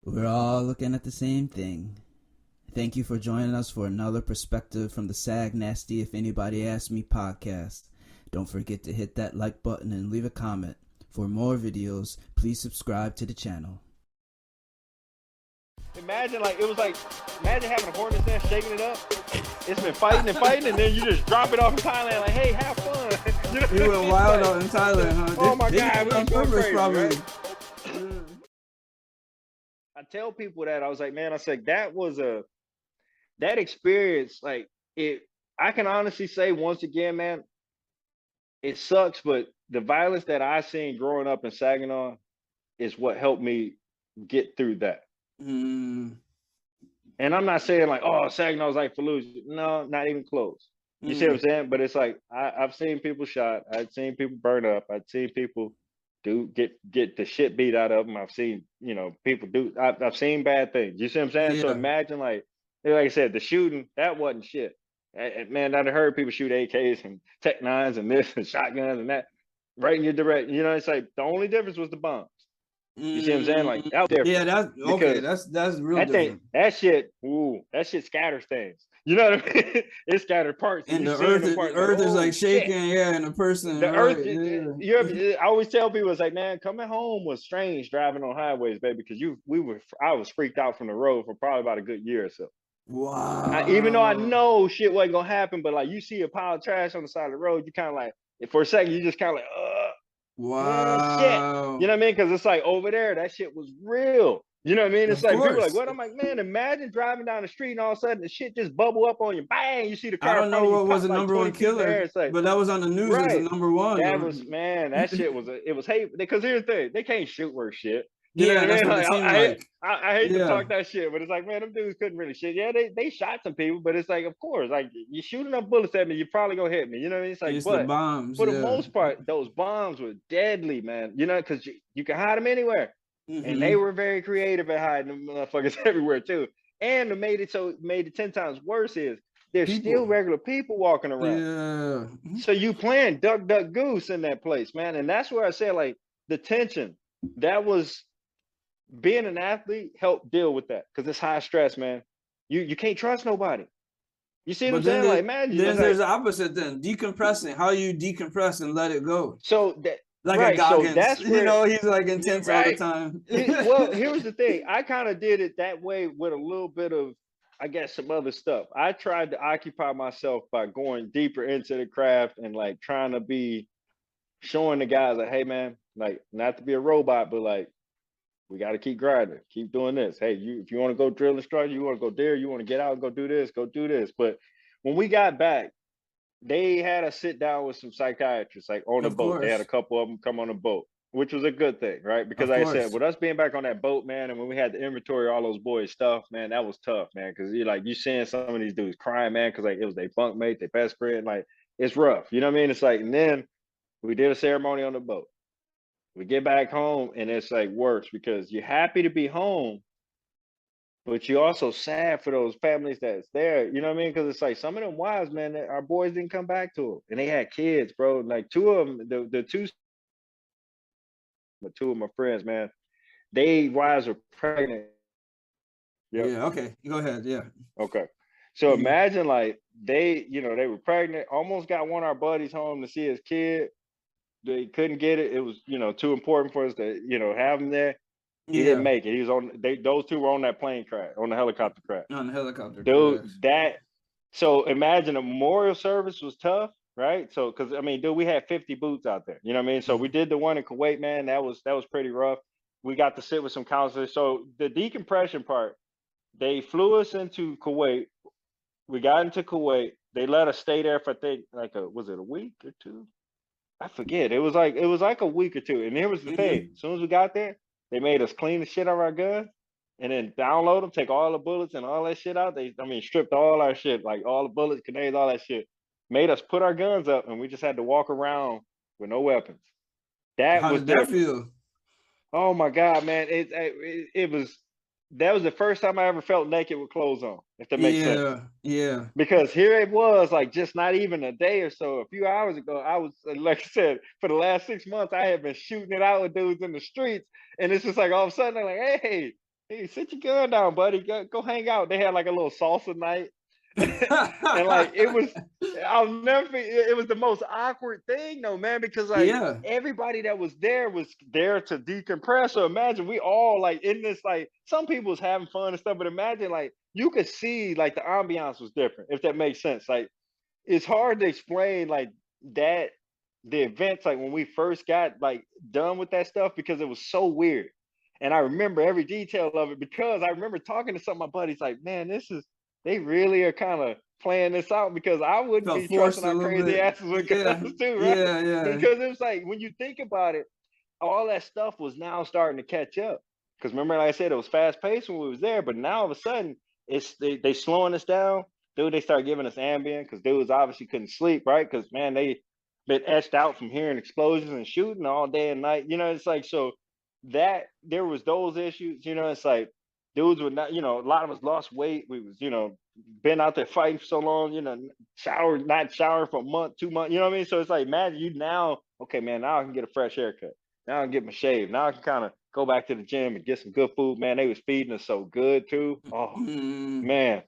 We're all looking at the same thing. Thank you for joining us for another perspective from the Sag Nasty If Anybody Asks Me podcast. Don't forget to hit that like button and leave a comment. For more videos, please subscribe to the channel. Imagine imagine having a hornet's nest, shaking it up. It's been fighting and fighting, and then you just drop it off in Thailand, like, hey, have fun. You know, You went wild out in Thailand, huh? Oh my God, on going purpose, crazy, probably. right? I tell people that I was like, man, I said that experience, like it. I can honestly say once again, man, it sucks, but the violence that I seen growing up in Saginaw is what helped me get through that. Mm. And I'm not saying like, oh, Saginaw's like Fallujah. No, not even close. You see what I'm saying? But it's like I've seen people shot. I've seen people burn up. I've seen people get the shit beat out of them. I've seen people do. I've seen bad things. You see what I'm saying? So Yeah. imagine like I said, the shooting that wasn't shit. Man, I'd heard people shoot AKs and Tech Nines and this and shotguns and that right in your direction. You know, it's like the only difference was the bombs. You see what I'm saying? Like that was Yeah, different that's okay. because That's real that thing, different. that shit scatters things. You know what I mean? It scattered parts, and And you the seeing earth, them the parts like, earth is oh like shit. shaking, yeah, and the person, The right? earth, Yeah. I always tell people, it's like, man, coming home was strange driving on highways, baby, because I was freaked out from the road for probably about a good year or so. Even though I Wow. know shit wasn't gonna happen, but like you see a pile of trash on the side of the road, you kind of like, for a second, you just kind of like, shit. You Wow. know what I mean? Because it's like over there, that shit was real. You know what I mean? It's Of like people are like, course. what? I'm like, man, imagine driving down the street and all of a sudden the shit just bubble up on you. Bang! You see the I car in don't front know of you what was pop the like number 20 one feet in the air. killer, It's like, but that was on the news as the right. number one. That was, man, that shit was it was hate because here's the thing, they can't shoot worth shit. You know Yeah, what I that's mean? what it Like seemed like. I hate to Yeah. talk that shit, but it's like, man, them dudes couldn't really shit. Yeah, they shot some people, but it's like, of course, like you shoot enough bullets at me, you're probably gonna hit me. You know what I mean? It's like, It's the but bombs. for the Yeah. most part, those bombs were deadly, man. You know, because you can hide them anywhere. And they Mm-hmm. were very creative at hiding them motherfuckers everywhere too. And made it 10 times worse is there's still People. regular people walking around. Yeah. So you playing duck duck goose in that place, man. And that's where I said like the tension. That was being an athlete helped deal with that because it's high stress, man. You can't trust nobody. You see what I'm But then saying? Like imagine it's there's like the opposite then. Decompressing. How you decompress and let it go. so that Like a right. So Goggins. that's where He's like intense all the right. time. Well, here's the thing. I kind of did it that way with a little bit of, I guess, some other stuff. I tried to occupy myself by going deeper into the craft and like trying to be showing the guys like, hey man, like not to be a robot, but like we got to keep grinding, keep doing this. Hey, if you want to go drill instructor, you want to go there, you want to get out and go do this, go do this. But when we got back, they had us sit down with some psychiatrists like on the Of boat. They had a course. couple of them come on the boat, which was a good thing, right? Because Of like I said, course. with us being back on that boat, man, and when we had to inventory all those boys' stuff, man, that was tough, man. Because you seeing some of these dudes crying, man, because like it was their bunk mate, their best friend, like it's rough. You know what I mean? It's like, and then we did a ceremony on the boat. We get back home, and it's like worse because you're happy to be home, but you're also sad for those families that's there. You know what I mean? Because it's like some of them wives, man, our boys didn't come back to them, and they had kids, bro. Like two of them, but two of my friends, man, they wives were pregnant. Yep. Yeah. Okay. Go ahead. Yeah. Okay. So Mhm. imagine like they were pregnant, almost got one of our buddies home to see his kid. They couldn't get it. It was, too important for us to, have him there. He didn't Yeah. make it. He was on those two were on that plane crash, on the helicopter crash. On the helicopter Dude, crash. so imagine a memorial service was tough, right? So because I mean, dude, we had 50 boots out there. You know what I mean? So we Mhm. did the one in Kuwait, man. That was pretty rough. We got to sit with some counselors. So the decompression part, they flew us into Kuwait. We got into Kuwait. They let us stay there for like was it a week or two? I forget. It was like a week or two. And here was the thing. Mhm. As soon as we got there, they made us clean the shit out of our guns and then download them, take all the bullets and all that shit out. Stripped all our shit, like all the bullets, grenades, all that shit. Made us put our guns up and we just had to walk around with no weapons. That How was did that different. feel? Oh my God, man. It was that was the first time I ever felt naked with clothes on, if that makes sense. Yeah. Yeah. Because here it was, like just not even a day or so, a few hours ago, I was like I said, for the last 6 months, I had been shooting it out with dudes in the streets, and it's just like all of a sudden they're like, "Hey, Hey, sit your gun down, buddy. Go hang out. They had like a little salsa night. And like it was, I'll never forget, it was the most awkward thing though, man, because like Yeah. everybody that was there to decompress. So imagine we all like in this, like some people was having fun and stuff, but imagine like you could see like the ambiance was different, if that makes sense. Like it's hard to explain like that, the events like when we first got like done with that stuff, because it was so weird. And I remember every detail of it because I remember talking to some of my buddies like, man, this is, they really are kind of playing this out, because I wouldn't Felt be trusting forced a our little crazy bit. asses with Yeah. guns too, right? Yeah. Yeah. Because it was like when you think about it, all that stuff was now starting to catch up. Because remember, like I said, it was fast paced when we was there, but now all of a sudden they slowing us down. Dude, they start giving us Ambien because dudes obviously couldn't sleep, right? Because man, they been etched out from hearing explosions and shooting all day and night. You know, it's like, so that there was those issues. You know, it's like dudes would not. You know, a lot of us lost weight. We was, been out there fighting for so long. You know, not showering for a month, 2 months. You know what I mean? So it's like, imagine you now. Okay, man, now I can get a fresh haircut. Now I can get my shave. Now I can kind of go back to the gym and get some good food. Man, they was feeding us so good too. Oh Mm. man,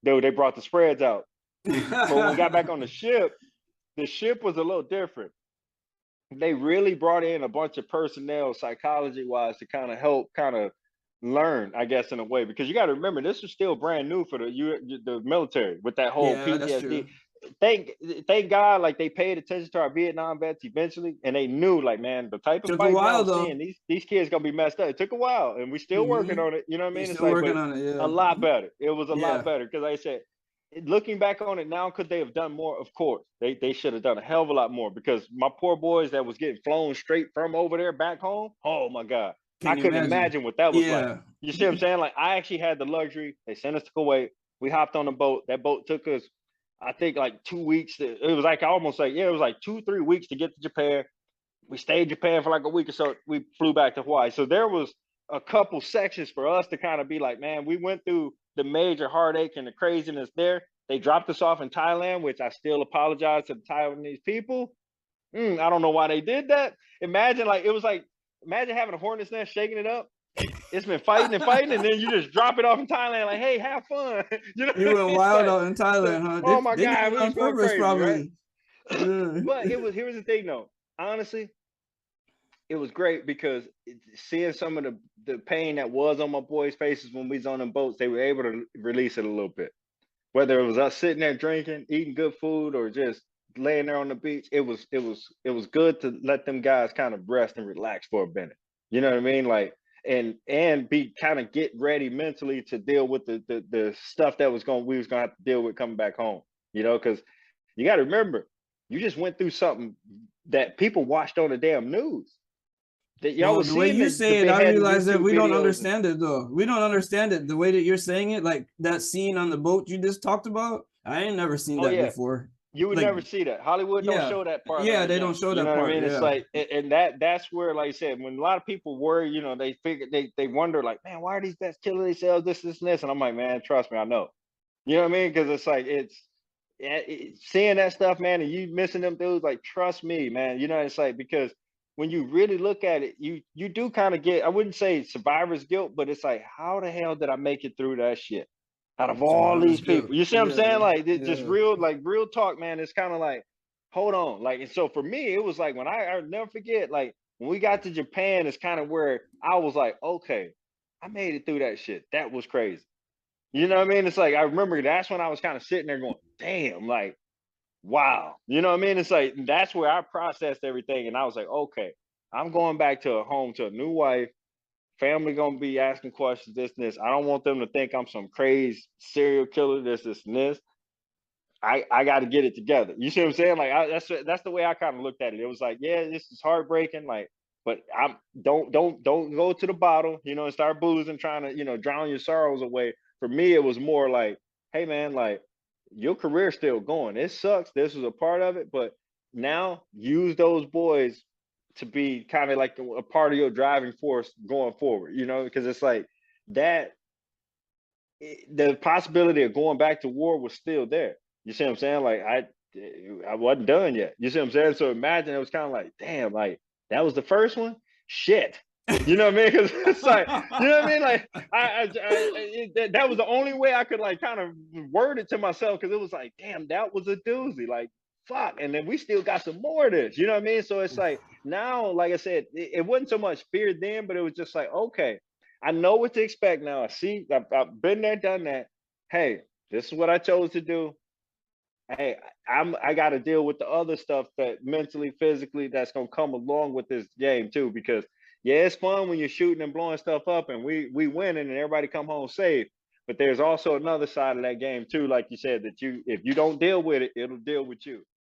dude, they brought the spreads out. But when we got back on the ship was a little different. They really brought in a bunch of personnel, psychology wise, to kind of help kind of learn, I guess, in a way, because you got to remember this was still brand new for the military with that whole Yeah, that's PTSD. true. Thank thank God, like they paid attention to our Vietnam vets eventually, and they knew, like, man, the type of Took a fighting I while was though. seeing, these kids gonna be messed up. It took a while, and we still working Mm-hmm. on it. You know what I You're mean? It's still like, working but on it. a Yeah. lot better. It was a lot Yeah. better because, like I said, looking back on it now, could they have done more? Of course, they should have done a hell of a lot more, because my poor boys that was getting flown straight from over there back home. Oh my God, I Can you couldn't imagine? imagine what that was like. Yeah. You see what I'm saying? Like I actually had the luxury. They sent us to Kuwait. We hopped on a boat. That boat took us, I think, like 2 weeks. It was like almost like, yeah, it was like 2 3 weeks to get to Japan. We stayed in Japan for like a week or so. We flew back to Hawaii. So there was a couple sections for us to kind of be like, man, we went through the major heartache and the craziness there. They dropped us off in Thailand, which I still apologize to the Taiwanese people. I don't know why they did that. Imagine, like, it was like, imagine having a hornet's nest, shaking it up. It's been fighting and fighting, and then you just drop it off in Thailand, like, hey, have fun. You know You what I went mean? It's wild like, out in so, Thailand, huh? oh my They did God, it we on was going purpose, crazy, right? probably. Yeah. But here's the thing though. Honestly, it was great because seeing some of the pain that was on my boys' faces when we was on them boats, they were able to release it a little bit. Whether it was us sitting there drinking, eating good food, or just laying there on the beach, it was good to let them guys kind of rest and relax for a minute. You know what I mean? Like, and be kind of get ready mentally to deal with the stuff that we was gonna have to deal with coming back home. Because you got to remember, you just went through something that people watched on the damn news. That y'all Well, was the way seeing you the say it, I beheading realize that YouTube we don't videos. understand it though. We don't understand it. The way that you're saying it, like that scene on the boat you just talked about, I ain't never seen Oh that yeah, before. you would Like, never see that. Hollywood don't yeah, show that part yeah, they don't unadorned. show You that know what I part. mean? It's Yeah. like, and that's where, like I said, when a lot of people worry, they figure they wonder, like, man, why are these vets killing themselves? This, and this. And I'm like, man, trust me, I know. You know what I mean? Because it's like seeing that stuff, man, and you missing them dudes. Like, trust me, man. It's like, because when you really look at it, you do kind of get, I wouldn't say survivor's guilt, but it's like, how the hell did I make it through that shit? Out of all Survivor's these guilt. people, you see what I'm Yeah, saying? Like, just yeah. real, like real talk, man. It's kind of like, hold on, like, and so for me, it was like when I'll never forget, like when we got to Japan, it's kind of where I was like, okay, I made it through that shit. That was crazy. You know what I mean? It's like I remember that's when I was kind of sitting there going, damn, like, wow. You know what I mean? It's like that's where I processed everything, and I was like, okay, I'm going back to a home, to a new wife. Family gonna be asking questions, this and this. I don't want them to think I'm some crazy serial killer, this, and this. I got to get it together. You see what I'm saying? Like, that's the way I kind of looked at it. It was like, yeah, this is heartbreaking, like, but I'm don't go to the bottle, and start boozing, trying to drown your sorrows away. For me, it was more like, hey man, like your career's still going. It sucks. This was a part of it, but now use those boys to be kind of like a part of your driving force going forward. Because it's like that the possibility of going back to war was still there. You see what I'm saying? Like I wasn't done yet. You see what I'm saying? So imagine it was kind of like, damn, like that was the first one. Shit. You know what I mean? Because it's like, you know what I mean? Like, that was the only way I could like kind of word it to myself because it was like, damn, that was a doozy. Like, fuck. And then we still got some more of this. You know what I mean? So it's like now, like I said, it wasn't so much fear then, but it was just like, okay, I know what to expect now. I see, I've been there, done that. Hey, this is what I chose to do. Hey, I got to deal with the other stuff that mentally, physically, that's gonna come along with this game too. Because yeah, it's fun when you're shooting and blowing stuff up, and we winning, and everybody come home safe. But there's also another side of that game too, like you said, that you if you don't deal with it, it'll deal with you.